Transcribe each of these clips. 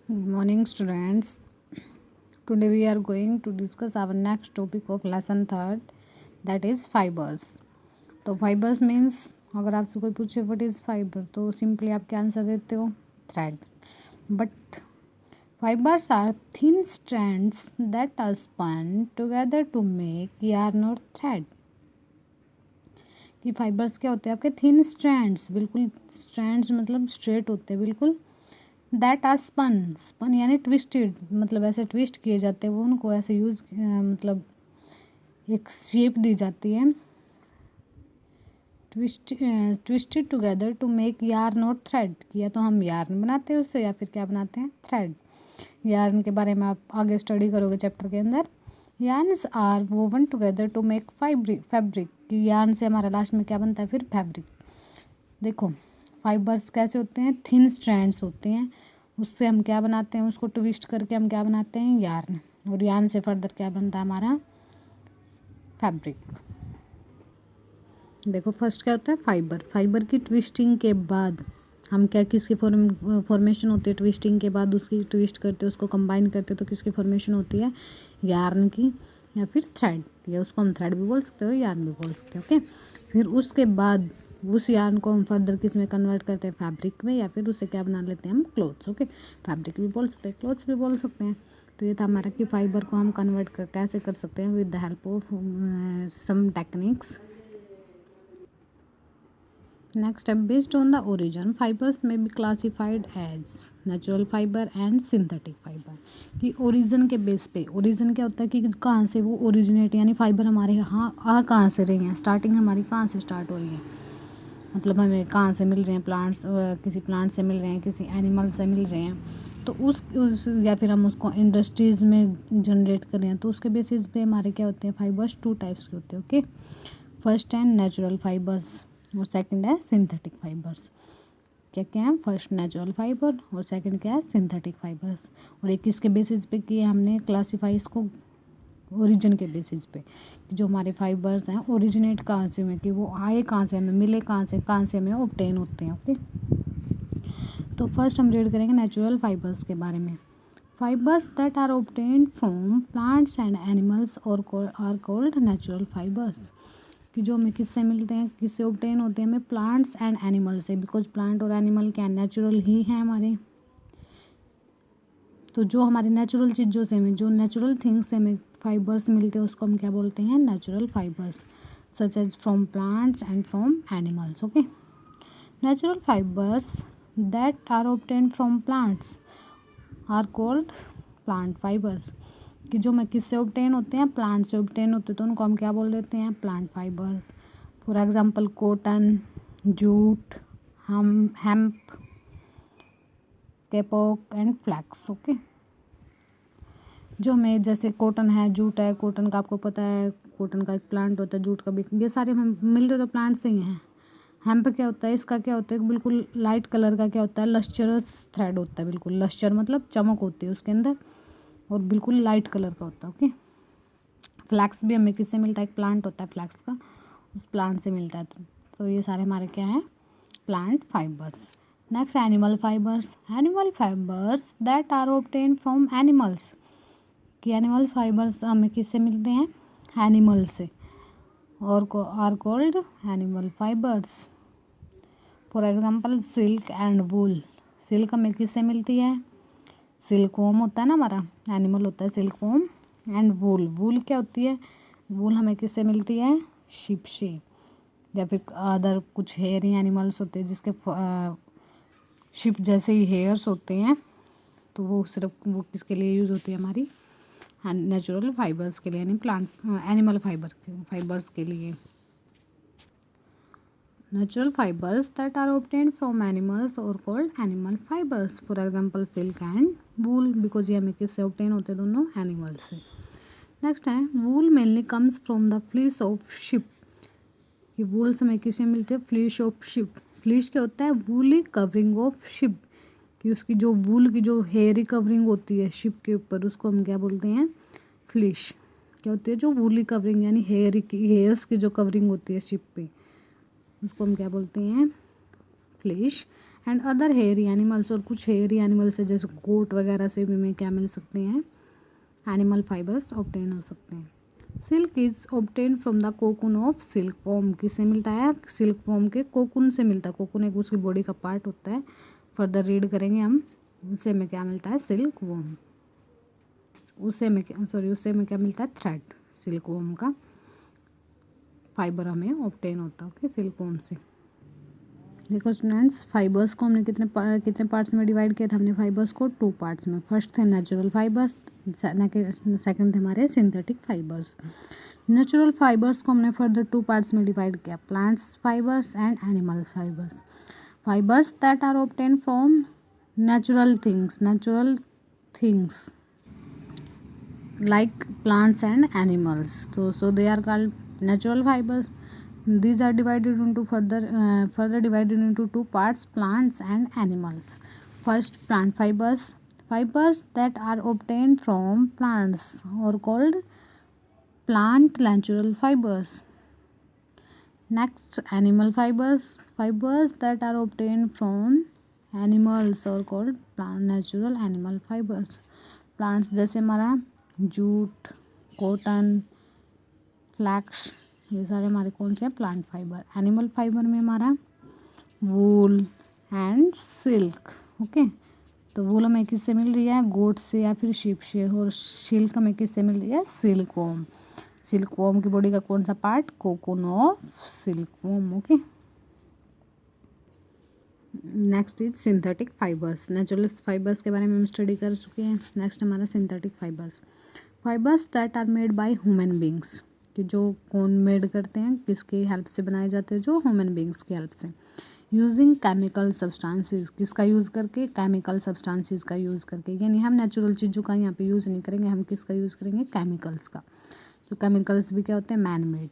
Good morning, students. Today we are going to discuss our next topic of lesson third, that is fibers. तो fibers means अगर आपसे कोई पूछे what is fiber तो simply आप क्या आंसर देते हो thread. But fibers are thin strands that are spun together to make yarn or thread. कि फाइबर्स क्या होते हैं आपके थिन स्ट्रैंड्स, बिल्कुल स्ट्रैंड्स मतलब स्ट्रेट होते हैं बिल्कुल, दैट आर स्पन यानी ट्विस्टेड, मतलब ऐसे ट्विस्ट किए जाते हैं वो, उनको ऐसे यूज मतलब एक शेप दी जाती है, twisted together to make yarn और थ्रेड. या तो हम यार्न बनाते हैं उससे या फिर क्या बनाते हैं थ्रेड. यार्न के बारे में आप आगे स्टडी करोगे चैप्टर के अंदर. Yarns are woven together to make fabric. Yarn से हमारा लास्ट में क्या बनता है फिर फैब्रिक. देखो फाइबर्स कैसे होते हैं, थिन स्ट्रैंड्स होते हैं, उससे हम क्या बनाते हैं, उसको ट्विस्ट करके हम क्या बनाते हैं यार्न, और यार्न से फर्दर क्या बनता है हमारा फैब्रिक. देखो फर्स्ट क्या होता है फाइबर की ट्विस्टिंग के बाद हम क्या किसकी फॉर्मेशन होती है, ट्विस्टिंग के बाद उसकी ट्विस्ट करते हैं, उसको कंबाइन करते हैं तो किसकी फॉर्मेशन होती है यार्न की या फिर थ्रेड, या उसको हम थ्रेड भी बोल सकते हो यार्न भी बोल सकते हो. ओके, फिर उसके बाद उस यार्न को हम फर्दर किस में कन्वर्ट करते हैं फैब्रिक में, या फिर उसे क्या बना लेते हैं हम क्लोथ्स. ओके, फैब्रिक भी बोल सकते हैं क्लोथ्स भी बोल सकते हैं. तो ये था हमारा कि फाइबर को हम कन्वर्ट कर कैसे कर सकते हैं with the help of some techniques. Next step, based on the origin, fibers may be classified as natural fiber and synthetic fiber. कि ओरिजिन के बेस पे, ओरिजिन क्या होता है कि कहाँ से वो ओरिजिनेट, यानी फाइबर हमारे यहाँ कहाँ से रही हैं, स्टार्टिंग हमारी कहाँ से स्टार्ट हो रही है, मतलब हमें कहाँ से मिल रहे हैं, प्लांट्स, किसी प्लांट से मिल रहे हैं, किसी एनिमल से मिल रहे हैं, तो उस या फिर हम उसको इंडस्ट्रीज़ में जनरेट कर रहे हैं, तो उसके बेसिस पे हमारे क्या होते हैं फाइबर्स टू टाइप्स के होते हैं. ओके, फर्स्ट है नेचुरल फाइबर्स और सेकंड है सिंथेटिक फाइबर्स. क्या क्या है, फर्स्ट नेचुरल फाइबर और सेकंड क्या है सिंथेटिक फाइबर्स. और एक किसके बेसिस पे किए हमने क्लासीफाई इसको, ओरिजिन के बेसिस पे, जो हमारे फाइबर्स हैं ओरिजिनेट कहाँ से हुए, कि वो आए कहाँ से, हमें मिले कहाँ से हमें ऑब्टेन होते हैं. ओके, तो फर्स्ट हम रीड करेंगे नेचुरल फाइबर्स के बारे में. Fibres that are obtained from plants and animals और आर कॉल्ड नेचुरल फाइबर्स. कि जो हमें किससे मिलते हैं, किससे ऑब्टेन होते हैं, हमें प्लांट्स एंड एनिमल से, बिकॉज प्लांट और एनिमल क्या नेचुरल ही हैं हमारे. तो जो हमारे नेचुरल चीज़ों से हमें, जो नेचुरल थिंग्स से हमें फाइबर्स मिलते हैं उसको हम क्या बोलते हैं natural fibres, such as from plants and from animals. Okay, natural fibres that are obtained from plants are called plant fibres. कि जो मैं किससे ऑब्टेन होते हैं, प्लांट से ऑब्टेन होते हैं, तो उनको हम क्या बोल देते हैं plant fibres. For example cotton, jute, hemp, kapok and flax. Okay, जो हमें जैसे कॉटन है, जूट है, कॉटन का आपको पता है कॉटन का एक प्लांट होता है, जूट का भी, ये सारे हमें मिलते तो प्लांट से ही हैं. हेम्प क्या होता है, इसका क्या होता है बिल्कुल लाइट कलर का क्या होता है लस्चरस थ्रेड होता है, बिल्कुल लस्चर मतलब चमक होती है उसके अंदर, और बिल्कुल लाइट कलर का होता है. ओके, फ्लैक्स भी हमें किससे मिलता है, एक प्लांट होता है फ्लैक्स का, उस प्लांट से मिलता है. तो ये सारे हमारे क्या हैं plant fibres. Next animal fibres. Animal fibres that are obtain from animals. कि एनिमल्स फाइबर्स हमें किससे मिलते हैं एनिमल से, और are called animal fibres. For example silk and wool. Silk हमें किससे मिलती है, सिल्क वॉर्म होता है ना हमारा, एनिमल होता है सिल्क वॉर्म. एंड वूल, वूल क्या होती है, वूल हमें किससे मिलती है शिप से, या फिर अदर कुछ हेयरी एनिमल्स होते हैं जिसके शिप जैसे ही हेयर्स होते हैं, तो वो सिर्फ वो किसके लिए यूज़ होती है हमारी नेचुरल फाइबर्स के लिए, यानी प्लांट एनिमल फाइबर्स के लिए. Natural fibers that are obtained from animals or called animal fibers. For example, silk and wool, because ये हमें किससे obtain होते हैं दोनों animals से. Next है wool mainly comes from the fleece of sheep. कि wool से हमें किससे मिलते हैं fleece of sheep. fleece क्या होता है woolly covering of sheep. कि उसकी जो wool की जो hairy covering होती है sheep के ऊपर, उसको हम क्या बोलते हैं fleece. क्या होती है जो woolly covering, यानी hairs की जो covering होती है sheep पे, उसको हम क्या बोलते हैं fleece. And other hairy animals, और कुछ हेयरी एनिमल्स है जैसे गोट वगैरह से भी हमें क्या मिल सकते हैं, एनिमल फाइबर्स ऑब्टेन हो सकते हैं। Silk is obtain from the cocoon of silk worm, किससे मिलता है, सिल्क वॉर्म के कोकून से मिलता है। कोकून एक उसकी बॉडी का पार्ट होता है, फर्दर रीड करेंगे हम, उससे में क्या मिलता है, सिल्क वॉर्म। उससे में क्या मिलता है, थ्रेड। सिल्क वॉर्म का फाइबर हमें ऑब्टेन होता है, ओके, सिल्क वॉर्म से। देखो स्टूडेंट्स, फाइबर्स को हमने कितने पार्ट्स में डिवाइड किया था, हमने फाइबर्स को 2 पार्ट्स में। फर्स्ट थे नेचुरल फाइबर्स, सेकंड थे हमारे सिंथेटिक फाइबर्स। नेचुरल फाइबर्स को हमने फर्दर 2 पार्ट्स में डिवाइड किया, plants fibres and animals fibres. Fibres that are obtain from natural things like plants and animals, so they are called natural fibers. These are divided into further divided into 2 parts, plants and animals. First, plant fibers that are obtained from plants are called plant natural fibers. Next, animal fibers that are obtained from animals are called plant natural animal fibers. Plants जैसे हमारा jute, cotton, flex, ये सारे हमारे कौन से हैं, plant fibre. Animal fibre में हमारा वूल एंड सिल्क, ओके। तो वूल हमें किससे मिल रही है, गोट से या फिर शीप से, और सिल्क हमें किससे मिल रही है, सिल्क वॉर्म। सिल्क वॉर्म की बॉडी का कौन सा part, cocoon of silk worm, okay. Next is synthetic fibres. Natural fibres के बारे में हम स्टडी कर चुके हैं। नेक्स्ट हमारा synthetic fibres that are made by human beings, कि जो कौन मेड करते हैं, किसकी हेल्प से बनाए जाते हैं, जो ह्यूमन बींग्स की हेल्प से। यूजिंग केमिकल सब्सटेंसेस, किसका यूज़ करके, केमिकल सब्सटेंसेस का यूज़ करके, यानी हम नेचुरल चीज़ों का यहाँ पे यूज़ नहीं करेंगे, हम किसका यूज़ करेंगे, केमिकल्स का। तो केमिकल्स भी क्या होते हैं, man made,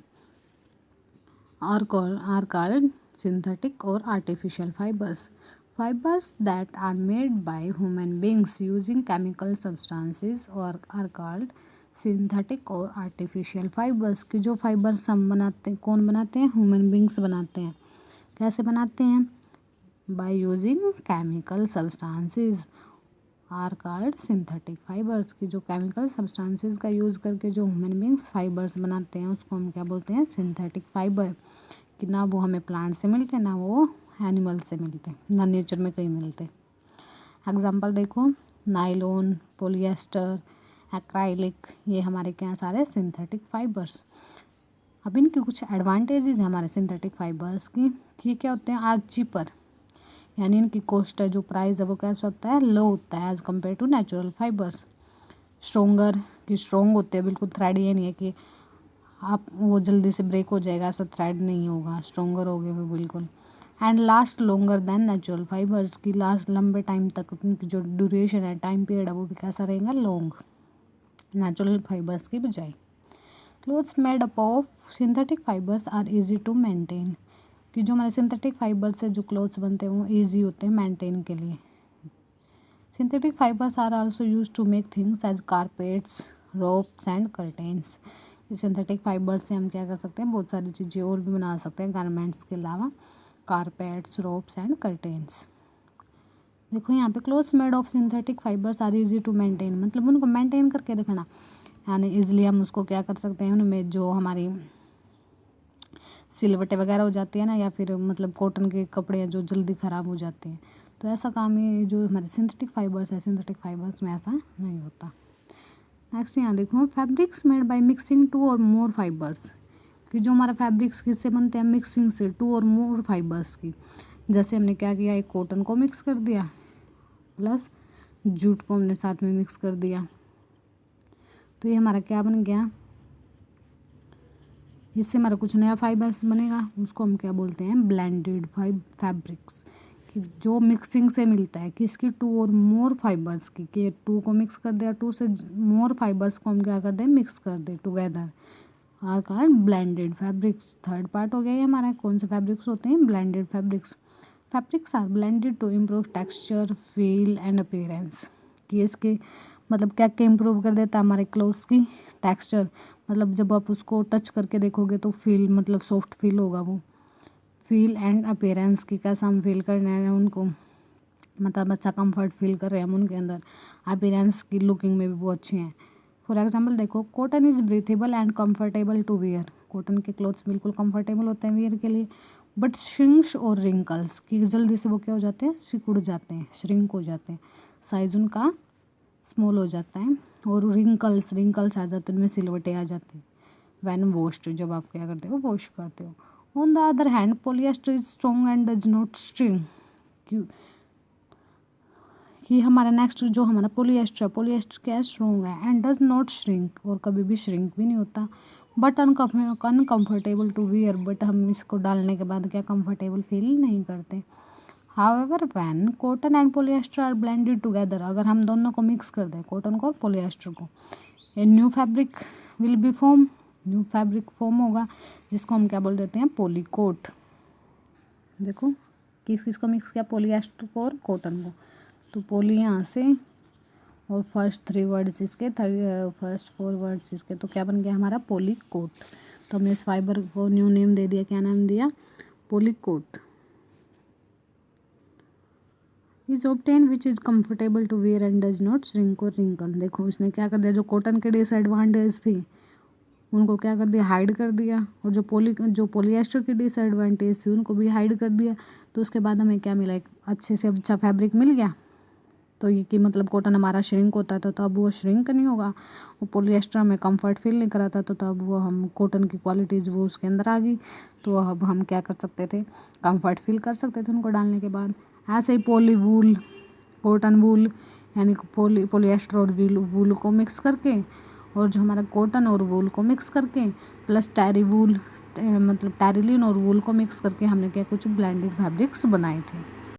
are called synthetic or artificial fibers that are made by human beings using chemical substances or are called synthetic or artificial fibers। कि जो फाइबर्स हम बनाते हैं, कौन बनाते हैं, ह्यूमन बींग्स बनाते हैं। कैसे बनाते हैं, by using chemical substances are called synthetic fibres, की जो केमिकल सब्सटेंसेस का यूज़ करके जो ह्यूमन बींग्स फाइबर्स बनाते हैं उसको हम क्या बोलते हैं, सिंथेटिक फाइबर। कि ना वो हमें प्लांट से मिलते, ना वो एनिमल से मिलते, ना नेचर में कहीं मिलते। एग्जांपल देखो, नायलॉन, पॉलिएस्टर, एक्राइलिक, ये हमारे क्या सारे सिंथेटिक फाइबर्स। अब इनकी कुछ एडवांटेजेस हैं हमारे सिंथेटिक फाइबर्स की, कि क्या होते हैं, आर चीपर, यानी इनकी कॉस्ट है, जो प्राइस है वो कैसा होता है, लो होता है as compare to natural fibres. Stronger, कि स्ट्रॉन्ग होते हैं, बिल्कुल थ्रेड, ये नहीं है कि आप वो जल्दी से ब्रेक हो जाएगा, ऐसा थ्रेड नहीं होगा, स्ट्रोंगर हो गए वो बिल्कुल। And last longer than natural fibres, की लास्ट लंबे टाइम तक उनकी जो ड्यूरेशन है, टाइम पीरियड है, वो भी कैसा रहेगा, लॉन्ग, नेचुरल फाइबर्स की बजाय। Clothes made up of synthetic fibres are easy to maintain, कि जो हमारे सिंथेटिक फाइबर से जो क्लोथ्स बनते हैं वो ईजी होते हैं मेंटेन के लिए। Synthetic fibres are also use to make things as carpets, ropes and curtains. Synthetic fibre से हम क्या कर सकते हैं, बहुत सारी चीज़ें और भी बना सकते हैं गारमेंट्स के अलावा, कारपेट्स, रोप्स एंड कर्टेन्स। देखो यहाँ पे clothes made of synthetic fibres are easy to maintain, मतलब उनको मेंटेन करके रखना, यानी इजीली हम उसको क्या कर सकते हैं, उनमें जो हमारी सिलवटें वगैरह हो जाती है ना, या फिर मतलब कॉटन के कपड़े हैं जो जल्दी ख़राब हो जाते हैं, तो ऐसा काम ये जो हमारे सिंथेटिक फाइबर्स है, सिंथेटिक फाइबर्स में ऐसा नहीं होता। नेक्स्ट यहाँ देखो, फैब्रिक्स मेड बाय मिक्सिंग 2 और मोर फाइबर्स, कि जो हमारा फैब्रिक्स किससे बनते हैं, मिक्सिंग से 2 और मोर फाइबर्स की। जैसे हमने क्या किया, एक कॉटन को मिक्स कर दिया प्लस जूट को हमने साथ में मिक्स कर दिया, तो ये हमारा क्या बन गया, इससे हमारा कुछ नया फाइबर्स बनेगा, उसको हम क्या बोलते हैं, ब्लेंडेड फैब्रिक्स। कि जो मिक्सिंग से मिलता है किसकी, 2 और मोर फाइबर्स की, कि 2 को मिक्स कर दिया, 2 से मोर फाइबर्स को हम क्या कर दें, मिक्स कर दें together, are called blended fabrics. Third part हो गया ये हमारा, कौन से फैब्रिक्स होते हैं, blended fabrics. Fabrics are blended to improve texture, feel and appearance, कि इसके मतलब क्या क्या इम्प्रूव कर देता है, हमारे क्लोथ्स की टेक्सचर, मतलब जब आप उसको टच करके देखोगे तो फील, मतलब सॉफ्ट फील होगा वो, फील एंड अपीयरेंस की कैसा हम फील कर रहे हैं उनको, मतलब अच्छा कंफर्ट फील कर रहे हैं हम उनके अंदर, अपीयरेंस की लुकिंग में भी वो अच्छे हैं। फॉर एग्जांपल देखो, cotton is breathable and comfortable to wear, cotton के क्लोथ्स बिल्कुल कंफर्टेबल होते हैं वेयर के लिए, बट श्रिंक्स और रिंकल्स की जल्दी से वो क्या हो जाते हैं, सिकुड़ जाते हैं, श्रिंक हो जाते हैं, साइज उनका स्मॉल हो जाता है, और रिंकल्स आ जाते हैं, उनमें सिलवटें आ जाती हैं वैन वॉश्ड, जब आप क्या करते हो, वॉश करते हो। On the other hand polyester is strong and does not string, क्यों, ये हमारा नेक्स्ट जो हमारा पॉलिएस्टर क्या है, स्ट्रॉन्ग है, एंड डज नॉट श्रिंक, और कभी भी श्रिंक भी नहीं होता, but uncomfortable to wear, but हम इसको डालने के बाद क्या कंफर्टेबल फील नहीं करते। However when cotton and polyester are blended together, अगर हम दोनों को मिक्स कर दें, कॉटन को और पॉलिएस्टर को, a new fabric will be form, new fabric form होगा, जिसको हम क्या बोल देते हैं, पॉलीकोट। देखो किस किस को मिक्स किया, पॉलिएस्टर को और कॉटन को, तो पोली यहाँ से, और फर्स्ट 3 वर्ड्स इसके, फर्स्ट 4 वर्ड्स इसके, तो क्या बन गया हमारा, पॉलीकोट। तो हमने इस फाइबर को न्यू नेम दे दिया, क्या नाम दिया, polycot. Is obtain which is comfortable to wear and does not shrink और रिंकल। देखो उसने क्या कर दिया, जो कॉटन के डिसएडवांटेज थी उनको क्या कर दिया, हाइड कर दिया, और जो पॉलिएस्टर की डिसएडवांटेज थी उनको भी हाइड कर दिया। तो उसके बाद हमें क्या मिला, एक अच्छे से अच्छा फैब्रिक मिल गया। तो ये कि मतलब कॉटन हमारा श्रिंक होता था तो अब वो श्रिंक नहीं होगा, वो पॉलिएस्टर में कंफर्ट फील नहीं कराता, तो तब वो हम कॉटन की क्वालिटीज़ वो उसके अंदर आ गई, तो अब हम क्या कर सकते थे, कंफर्ट फील कर सकते थे उनको डालने के बाद। ऐसे ही पॉली वूल, कॉटन वूल, यानी पॉलिएस्टर और वूल को मिक्स करके, और जो हमारा कॉटन और वूल को मिक्स करके, प्लस टैरी वूल मतलब टैरिलिन और वूल को मिक्स करके हमने क्या कुछ ब्लेंडेड फैब्रिक्स बनाए थे।